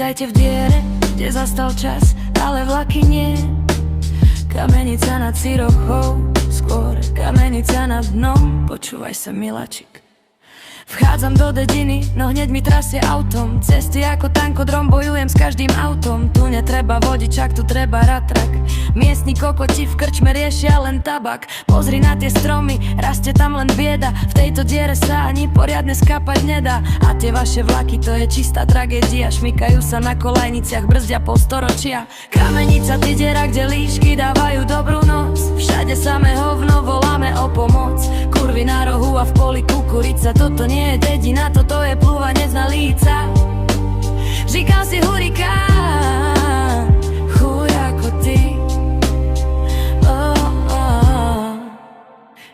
Vítajte v diere, kde zastal čas, ale vlaky nie. Kamenica nad Cirochou, skôr kamenica nad dnom. Počúvaj sa, miláčik. Vchádzam do dediny, no hneď mi trasie autom. Cesty ako tankodrom, bojujem s každým autom. Tu netreba vodičak, tu treba ratrak. Miestni kokoti v krčme riešia len tabak. Pozri na tie stromy, rastie tam len bieda. V tejto diere sa ani poriadne skapať nedá. A tie vaše vlaky, to je čistá tragédia. Šmykajú sa na kolajniciach, brzdia pol storočia. Kamenica, ty diera, kde líšky dávajú dobrú noc. Všade samé hovno, voláme o pomoc. Kurvy na rohu a v poli kukurica. Toto nie je dedina, toto je plúvanec na líca. Říkal si hurikán, chuj ako ty.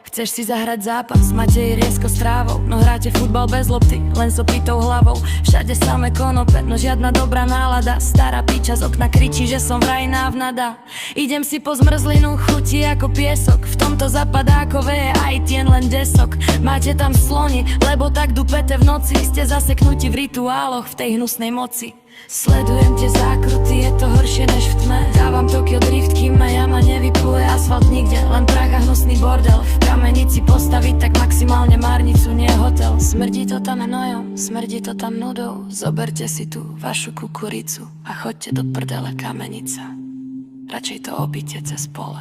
Chceš si zahrať zápas, máte jej riesko s trávou. No hráte futbal bez lopty, len s opitou hlavou. Všade samé konope, no žiadna dobrá nálada. Stará piča z okna kričí, že som vraj návnada. Idem si po zmrzlinu, chutí ako piesok. V tomto zapadákové je aj tien len desok. Máte tam sloni, lebo tak dupete v noci. Ste zaseknutí v rituáloch, v tej hnusnej moci. Sledujem tie zákruty, je to horšie než v tme. Dávam Tokyo Drift, kým ma jama nevypluje. Asfalt nikde, len prach a hnusný bordel. V kamenici postaviť tak maximálne márnicu, nie hotel. Smrdí to tam hnojom, smrdí to tam nudou. Zoberte si tú vašu kukuricu a choďte do prdele, kamenica. Radšej to obíte cez pole.